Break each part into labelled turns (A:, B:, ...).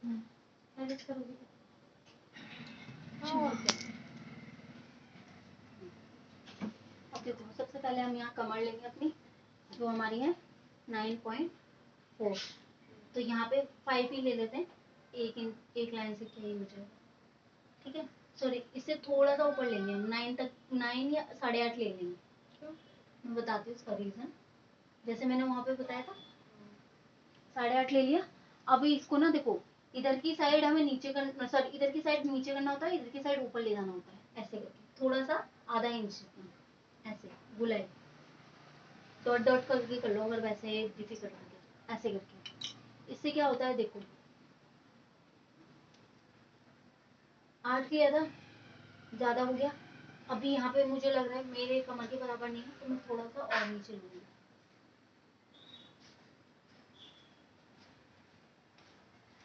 A: Edit करोगे
B: हाँ।
A: अब देखो सबसे पहले हम यहाँ कमर लेंगे अपनी, जो हमारी है 9.4, तो यहाँ पे 5 ही ले लेते हैं, एक लाइन से क्या ही हो जाएगा, ठीक है। सॉरी, इससे थोड़ा सा ऊपर लेंगे हम, 9 तक, 9 या 8.5 ले लेंगे।
B: क्यों?
A: मैं बताती हूँ उसका रीज़न, जैसे मैंने वहाँ पे बताया था 8.5 ले लिया। अभी इसको ना देखो, इधर की साइड हमें नीचे करना, सॉरी इधर की साइड नीचे करना होता है, इधर की साइड ऊपर ले जाना होता है, ऐसे करके थोड़ा सा आधा इंच ऐसे गुलाई डॉट डॉट करके कर लो अगर वैसे डिफिकल्ट लगे, ऐसे करके। इससे क्या होता है देखो, 8 किया था, ज़्यादा हो गया। अभी यहाँ पे मुझे लग रहा है मेरे कमर के बराबर नहीं है, तो मैं थोड़ा सा और नीचे लूँगी।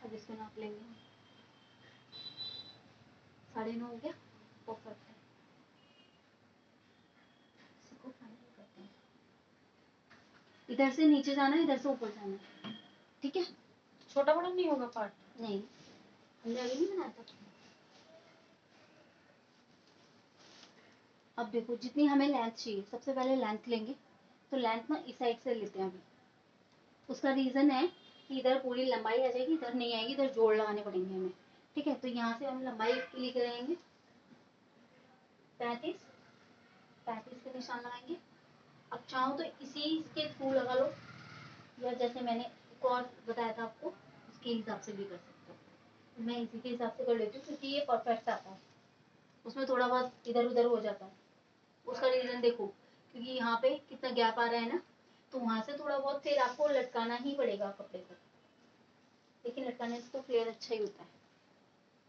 A: अब इसको नाप लेंगे, 9.5 हो गया, परफेक्ट है। इसको फाइनल करते हैं, इधर से नीचे जाना है, इधर से ऊपर जाना है, ठीक है।
B: छोटा बड़ा नहीं होगा पार्ट?
A: नहीं, हमने अभी नहीं बनाया था। अब देखो जितनी हमें लेंथ चाहिए, सबसे पहले लेंथ लेंगे, तो लेंथ ना इस साइड से लेते हैं अभी। उसका रीज़न है कि इधर पूरी लंबाई आ जाएगी, इधर नहीं आएगी, इधर जोड़ लगाने पड़ेंगे हमें, ठीक है। तो यहाँ से हम लंबाई क्लिक करेंगे, 35 के निशान लगाएंगे। अब चाहो तो इसी के थ्रू लगा लो, या जैसे मैंने एक और बताया था आपको, उसके हिसाब से भी कर सकते हो। मैं इसी के हिसाब से कर लेती हूँ क्योंकि ये परफेक्ट आता है, उसमें थोड़ा बहुत इधर उधर हो जाता है। उसका रीज़न देखो, क्योंकि यहाँ पे कितना गैप आ रहा है ना, तो वहाँ से थोड़ा बहुत फिर आपको लटकाना ही पड़ेगा कपड़े को, लेकिन लटकाने से तो फ्लेयर अच्छा ही होता है।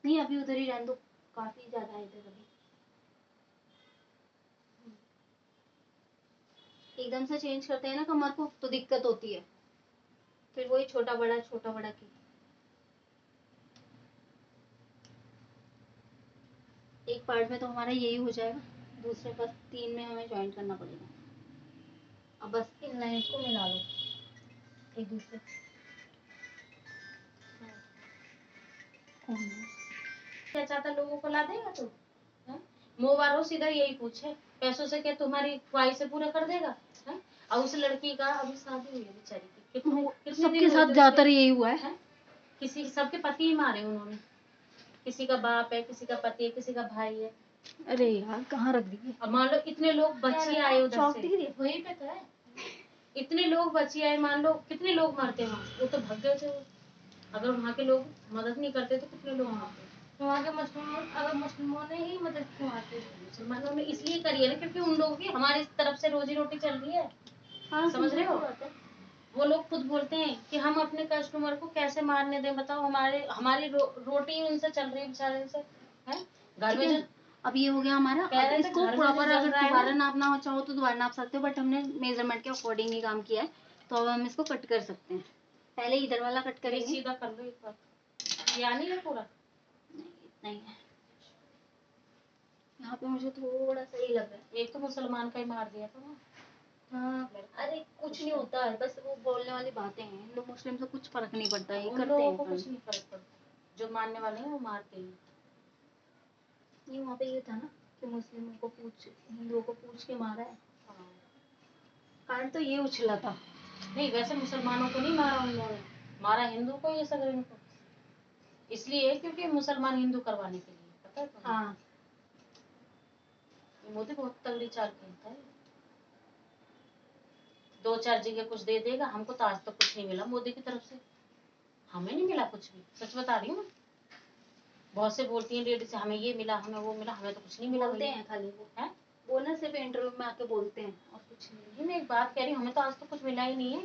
A: नहीं अभी उधर ही रहने दो, काफ़ी ज़्यादा है इधर अभी। एकदम से चेंज करते हैं ना कमर को तो दिक्कत होती है, फिर वही छोटा बड़ा की। एक पार्ट में तो हमारा यही हो जाएगा, दूसरे बस 3 में हमें ज्वाइन करना पड़ेगा। अब बस इन लाइन्स को मिला लो एक दूसरे।
B: क्या चाहता लोगों को ला देगा तू? मोबारो सीधा यही पूछे, पैसों से क्या तुम्हारी ख्वाहिशें पूरा कर देगा? है? और उस लड़की का अभी शादी हुई है बेचारी की, कितने
A: सबके साथ ज्यादातर यही हुआ है,
B: किसी सबके पति ही मारे उन्होंने, किसी का बाप है, किसी का पति है, किसी का भाई है।
A: अरे यार कहाँ रख दी?
B: अब मान लो इतने लोग बच्चे आए उधर से, वही पे तो है, इतने लोग बच्चे आए, मान लो कितने लोग मरते वहाँ, वो तो भाग गए थे। अगर वहाँ के लोग मदद नहीं करते तो कितने लोग मरते। तो वहाँ के मुस्लिमों, अगर मुस्लिमों ने ही मदद की वहाँ के मुसलमानों ने इसलिए करी है ना, क्योंकि उन लोगों की हमारी तरफ से रोजी रोटी चल रही है। हाँ, समझ रहे हो? वो लोग खुद बोलते हैं कि हम अपने कस्टमर को कैसे मारने दें, बताओ, हमारी रोटी उनसे चल रही है बेचारे से, है? घर में जो अब ये हो गया हमारा, अब इसको प्रॉपर अगर दोबारा नापना चाहो तो दोबारा नाप सकते हो, बट हमने मेजरमेंट के अकॉर्डिंग ही काम किया है, तो अब हम इसको कट कर सकते हैं। पहले इधर वाला कट करेंगे, सीधा कर लो एक बार, यानी है पूरा नहीं, इतना ही है। यहाँ पे मुझे थोड़ा सा ही लग रहा है, एक तो मुसलमान का ही मार दिया था ना। हाँ, अरे कुछ नहीं होता है, बस वो बोलने वाली बातें हैं, हिंदू मुस्लिम से कुछ फर्क नहीं पड़ता है, करते हैं कुछ नहीं फर्क पड़ता, जो मानने वाले हैं वो मारते हैं। ये वहाँ पे ये था ना कि मुस्लिमों को हिंदुओं को पूछ के मारा है। हाँ, कारण तो ये उछला था। नहीं, वैसे मुसलमानों को नहीं मारा उन्होंने, मारा हिंदू को, ये सब इनको इसलिए क्योंकि मुसलमान हिंदू करवाने के लिए, पता है तुम्हें? हाँ, मोदी बहुत तगड़ी चाल खेलता है, 2-4 जगह कुछ दे देगा, हमको तो आज तक कुछ नहीं मिला मोदी की तरफ से, हमें नहीं मिला कुछ भी, सच बता रही हूँ मैं। बहुत से बोलती हैं लेडीज, हमें ये मिला, हमें वो मिला, हमें तो कुछ नहीं मिला। बोलते हैं खाली वो, है वो ना सिर्फ इंटरव्यू में आके बोलते हैं और कुछ नहीं। मैं एक बात कह रही हूँ, हमें तो आज तक कुछ मिला ही नहीं है।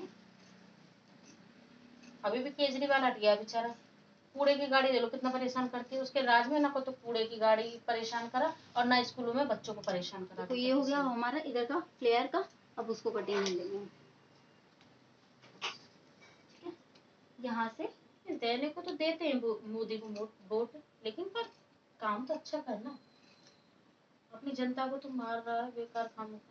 B: अभी भी केजरीवाल हट गया बेचारा, कूड़े की गाड़ी दे लो कितना परेशान करती है, उसके राज में ना को तो कूड़े की गाड़ी परेशान करा और ना स्कूलों में बच्चों को परेशान करा। तो ये हो गया हमारा इधर का फ्लेयर का, अब उसको कटिंग लेंगे, यहाँ से देने को तो देते हैं मोदी को वोट, लेकिन पर काम तो अच्छा करना, अपनी जनता को तो मार रहा है बेकार कामों का।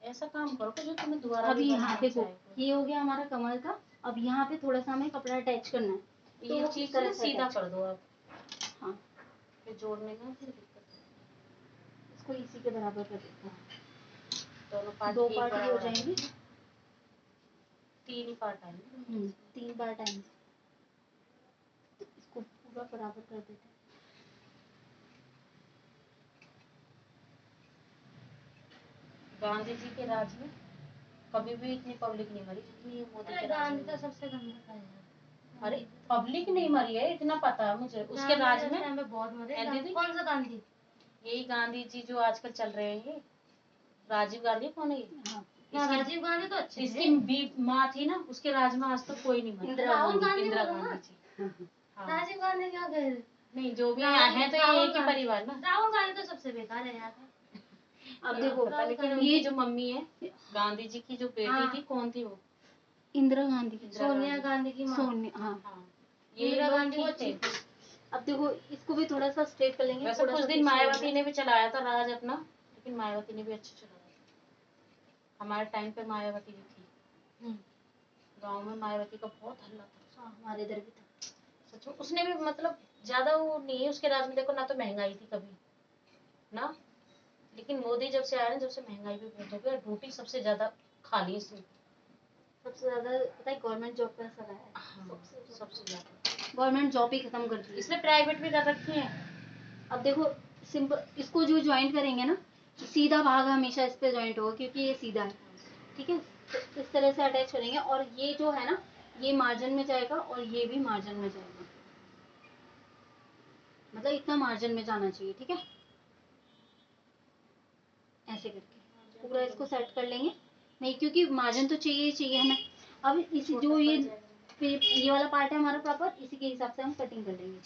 B: ऐसा काम करो कि जो तुम्हें दोबारा
A: अभी
B: भी
A: यहाँ
B: बनाना
A: देखो,
B: चाहे।
A: ये हो गया हमारा कमर का। अब यहाँ पे थोड़ा सा हमें कपड़ा अटैच करना है,
B: ये
A: तो
B: चीज
A: इस तरह
B: ना
A: से
B: सीधा
A: attach-
B: कर दो आप,
A: हाँ,
B: फिर जोड़ने में फिर दिक्कत है।
A: इसको इसी के बराबर कर देते हैं।
B: दोनों पार्ट
A: दो
B: एक
A: पार्ट ये हो
B: बराबर
A: जाएंगे।
B: 3 ही पार्ट आएंगे।
A: 3 पार्ट आएंगे, तो इसको पूरा बराबर कर देते हैं।
B: गांधी जी के राज में कभी भी इतनी पब्लिक नहीं मरी जितनी मोदी के राज में।
A: तो सबसे गंदा था यार।
B: अरे पब्लिक नहीं मरी है, इतना पता है मुझे। उसके राज में
A: बहुत मरे।
B: दीदी
A: कौन सा गांधी?
B: यही गांधी जी जो आजकल चल रहे हैं, ये राजीव गांधी कौन है ये?
A: हाँ,
B: राजीव गांधी तो अच्छे इसकी माँ थी ना, उसके राज में आज तक कोई नहीं मरा। इंदिरा गांधी जी। हाँ।
A: राजीव गांधी क्या कह रहे?
B: नहीं, जो भी है तो ये एक ही परिवार ना।
A: राहुल गांधी तो सबसे बेकार है यार। अब देखो,
B: लेकिन ये जो मम्मी है गांधी जी की जो बेटी थी, कौन थी वो?
A: इंदिरा गांधी।
B: सोनिया
A: गांधी की माँ। सोनिया, हाँ।
B: ये
A: इंदिरा
B: लोग
A: गांधी
B: ठीक थे।
A: अब देखो, इसको भी थोड़ा सा स्ट्रेट कर लेंगे।
B: वैसे कुछ दिन मायावती ने भी चलाया था राज अपना, लेकिन मायावती ने भी अच्छा चलाया था। हमारे टाइम पे मायावती भी थी। गांव में मायावती का बहुत हल्ला था।
A: हाँ, हमारे इधर भी था।
B: सच में उसने भी मतलब ज्यादा वो नहीं है उसके राज में। देखो ना, तो महंगाई थी कभी ना, लेकिन मोदी जब से आया ना, जब से महंगाई भी बहुत हो गई, रोटी सबसे ज्यादा खा ली इसने।
A: सबसे ज्यादा पता है गवर्नमेंट जॉब का असर आया है।
B: हाँ, सबसे ज्यादा
A: गवर्नमेंट जॉब ही खत्म कर दी
B: इसने, प्राइवेट भी कर रखी है।
A: अब देखो, सिंपल इसको जो ज्वाइंट करेंगे ना, सीधा भाग हमेशा इस पे ज्वाइंट होगा क्योंकि ये सीधा है। ठीक है, तो इस तरह से अटैच करेंगे, और ये जो है ना, ये मार्जिन में जाएगा और ये भी मार्जिन में जाएगा। मतलब इतना मार्जिन में जाना चाहिए। ठीक है, ऐसे करके पूरा इसको सेट कर लेंगे। नहीं, क्योंकि मार्जिन तो चाहिए ही चाहिए हमें। अब इसी जो ये वाला पार्ट है हमारा प्रॉपर, इसी के हिसाब से हम कटिंग कर लेंगे।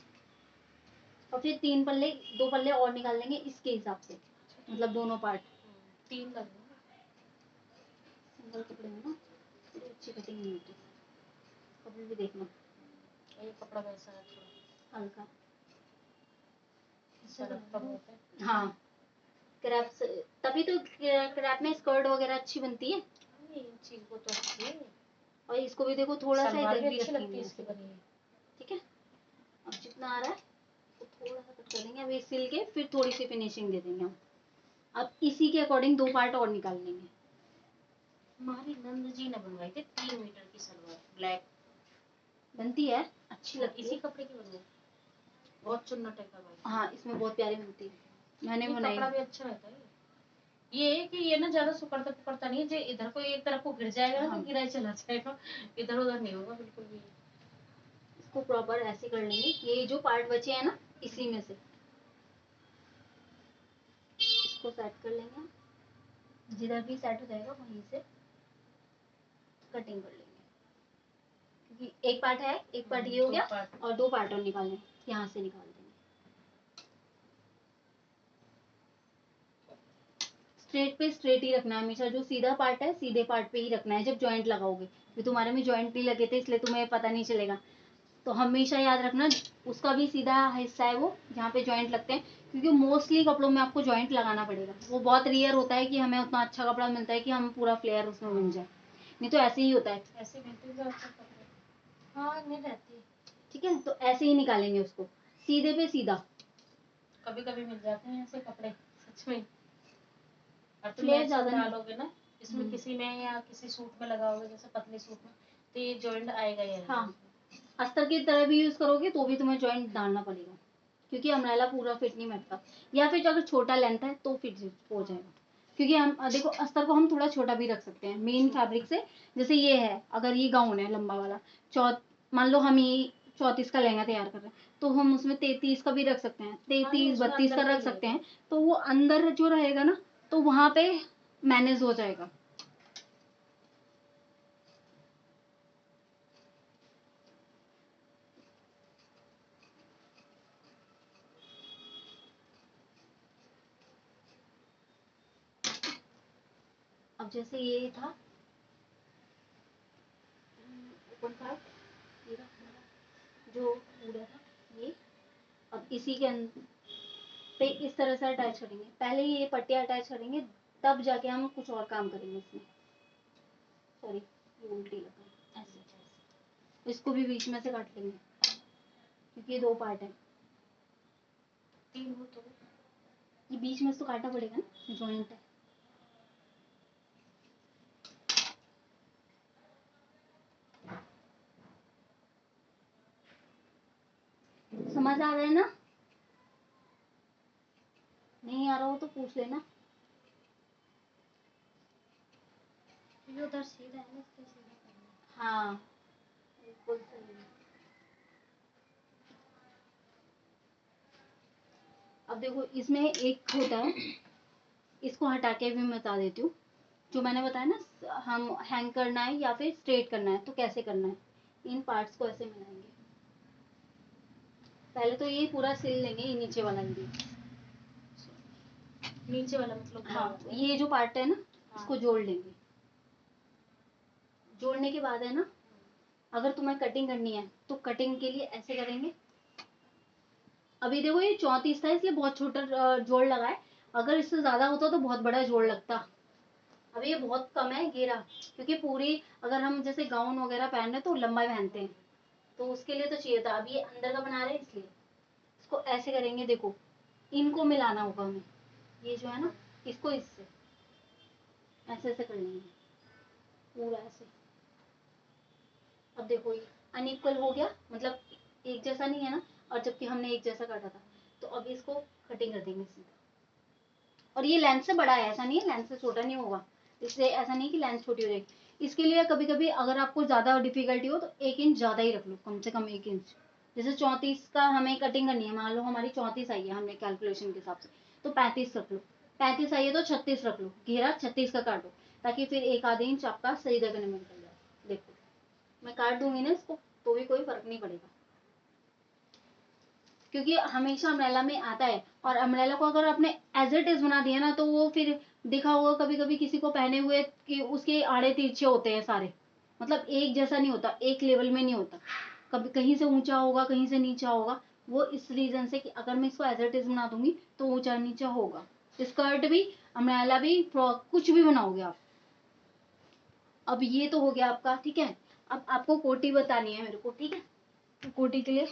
A: और फिर 3 पल्ले, 2 पल्ले और निकाल लेंगे इसके हिसाब से, मतलब दोनों पार्ट।
B: 3 कर
A: सिंगल कपड़े में ना थोड़ी अच्छी कटिंग नहीं होती। कभी भी देखना,
B: ये कपड़ा कैसा है? थोड़ा
A: हल्का
B: होता है।
A: हाँ, क्रैप तभी तो क्रैप में स्कर्ट वगैरह अच्छी बनती है।
B: चीज को तो अच्छी है।
A: और इसको भी देखो, थोड़ा सा इधर भी
B: अच्छी लगती
A: रखेंगे
B: है इसकी बनी है।
A: ठीक है, अब जितना आ रहा है तो थोड़ा सा कट कर देंगे। अभी सिल के फिर थोड़ी सी फिनिशिंग दे देंगे हम। अब इसी के अकॉर्डिंग 2 पार्ट और निकाल लेंगे।
B: हमारी नंद जी ने बनवाई थी 3 मीटर की सलवार, ब्लैक
A: बनती है, अच्छी लगती
B: इसी
A: है।
B: कपड़े की बनवाई, बहुत चुन्नट है भाई।
A: हाँ, इसमें बहुत प्यारी बनती है, मैंने बनाई।
B: कपड़ा भी अच्छा रहता है। ये है कि ये ना ज्यादा सुकड़ता पुकड़ता नहीं है। जो इधर को एक तरफ को गिर जाएगा ना, तो गिरा ही चला जाएगा, इधर उधर नहीं होगा बिल्कुल भी।
A: इसको प्रॉपर ऐसे कर लेंगे। ये जो पार्ट बचे हैं ना, इसी में से इसको सेट कर लेंगे। जिधर भी सेट हो जाएगा वहीं से कटिंग कर लेंगे, क्योंकि एक पार्ट है, एक पार्ट ये हो गया और 2 पार्ट और निकालने, यहाँ से निकाल देंगे। स्ट्रेट पे स्ट्रेट ही रखना है हमेशा। जो सीधा पार्ट है सीधे पार्ट पे ही रखना है जब जॉइंट लगाओगे। क्योंकि तुम्हारे में जॉइंट नहीं लगे थे इसलिए तुम्हें पता नहीं चलेगा। तो हमेशा याद रखना, उसका भी सीधा हिस्सा है वो जहाँ पे जॉइंट लगते हैं। क्योंकि मोस्टली कपड़ों में आपको जॉइंट लगाना पड़ेगा। वो बहुत रेयर होता है कि हमें उतना अच्छा कपड़ा मिलता है कि हम पूरा फ्लेयर उसमें बन जाए, नहीं तो ऐसे ही होता है।
B: ऐसे हाँ, नहीं रहती।
A: ठीक है, तो ऐसे ही निकालेंगे उसको, सीधे पे सीधा।
B: कभी कभी मिल जाते हैं ऐसे कपड़े सच में। और तुम
A: फ्लेयर
B: ज्यादा
A: ज्यादा
B: डालोगे ना इसमें, किसी में या किसी सूट में लगाओगे, जैसे पतले सूट में, तो ये जॉइंट आएगा ही आएगा।
A: हाँ, अस्तर की तरह भी यूज करोगे तो भी तुम्हें जॉइंट डालना पड़ेगा, क्योंकि अम्ब्रेला पूरा फिट नहीं बैठता। या फिर अगर छोटा लेंथ है तो फिट हो जाएगा। क्योंकि हम देखो, अस्तर को हम थोड़ा छोटा भी रख सकते हैं मेन फैब्रिक से। जैसे ये है, अगर ये गाउन है लंबा वाला, मान लो हम ये 34 का लहंगा तैयार कर रहे हैं, तो हम उसमें 33 का भी रख सकते हैं, 33 32 का रख सकते हैं। तो वो अंदर जो रहेगा ना, तो वहां पे मैनेज हो जाएगा। अब जैसे ये था ओपन पार्ट, ये जो पूरा था ये, अब इसी के पे इस तरह से अटैच करेंगे। पहले ये पट्टियाँ अटैच करेंगे तब जाके हम कुछ और काम करेंगे इसमें। सॉरी, ये उल्टी लगा, ऐसे ऐसे। इसको भी बीच में से काट लेंगे क्योंकि ये 2 पार्ट है।
B: 3 हो तो
A: ये बीच में से तो काटना पड़ेगा ना, जॉइंट है। समझ आ रहा है ना? नहीं आ रहा हो तो पूछ लेना।
B: ये उधर सीधा है ना, इसलिए सीधा करना है।
A: हाँ बिल्कुल सही है। अब देखो इसमें एक होता है, इसको हटा के भी मैं बता देती हूँ। जो मैंने बताया ना, हम हैंग करना है या फिर स्ट्रेट करना है तो कैसे करना है। इन पार्ट्स को ऐसे मिलाएंगे। पहले तो ये पूरा सिल लेंगे, ये नीचे वाला भी।
B: नीचे वाला मतलब
A: हाँ, ये जो पार्ट है ना,
B: हाँ।
A: इसको जोड़ लेंगे। जोड़ने के बाद है ना, अगर तुम्हें कटिंग करनी है तो कटिंग के लिए ऐसे करेंगे। अभी देखो ये 34 था इसलिए बहुत छोटा जोड़ लगा है। अगर इससे ज्यादा होता तो बहुत बड़ा जोड़ लगता। अभी ये बहुत कम है घेरा, क्योंकि पूरी अगर हम जैसे गाउन वगैरह पहन रहे तो लंबा पहनते हैं, तो उसके लिए तो चाहिए था। अभी ये अंदर का बना रहे हैं इसलिए इसको ऐसे करेंगे। देखो इनको मिलाना होगा हमें, ये जो है ना, इसको इससे ऐसे ऐसे कर लेंगे पूरा ऐसे। अब देखो ये अनइक्वल हो गया, मतलब एक जैसा नहीं है ना, और जबकि हमने एक जैसा काटा था। तो अब इसको कटिंग कर देंगे सीधा। और ये लेंथ से बड़ा है, ऐसा नहीं है लेंथ से छोटा नहीं होगा। इससे ऐसा नहीं कि लेंथ छोटी हो जाएगी। इसके लिए कभी कभी अगर आपको ज्यादा डिफिकल्टी हो तो 1 इंच ज्यादा ही रख लो, कम से कम 1 इंच। जैसे 34 का हमें कटिंग करनी है, मान लो हमारी 34 आई है, हमने कैलकुलेशन के हिसाब से, तो 35 रख लो। 35 आई है तो 36 रख लो, घेरा 36 का काटो, ताकि फिर 1 आधे इंच आपका सही जगह में निकल जाए। देखो मैं काट दूंगी ना इसको, तो भी कोई फर्क नहीं पड़ेगा, क्योंकि हमेशा अम्ब्रेला में आता है। और अम्ब्रेला को अगर आपने एज इट इज बना दिया ना, तो वो फिर देखा होगा कभी कभी किसी को पहने हुए कि उसके आड़े तिरछे होते हैं सारे, मतलब एक जैसा नहीं होता, एक लेवल में नहीं होता, कभी कहीं से ऊंचा होगा कहीं से नीचा होगा। वो इस रीजन से कि अगर मैं इसको एज इट इज बना दूंगी तो ऊंचा नीचा होगा। स्कर्ट भी, अम्ब्रेला भी, फ्रॉक, कुछ भी बनाओगे आप। अब ये तो हो गया आपका, ठीक है। अब आपको कोटी बतानी है मेरे को, ठीक है। तो कोटी के लिए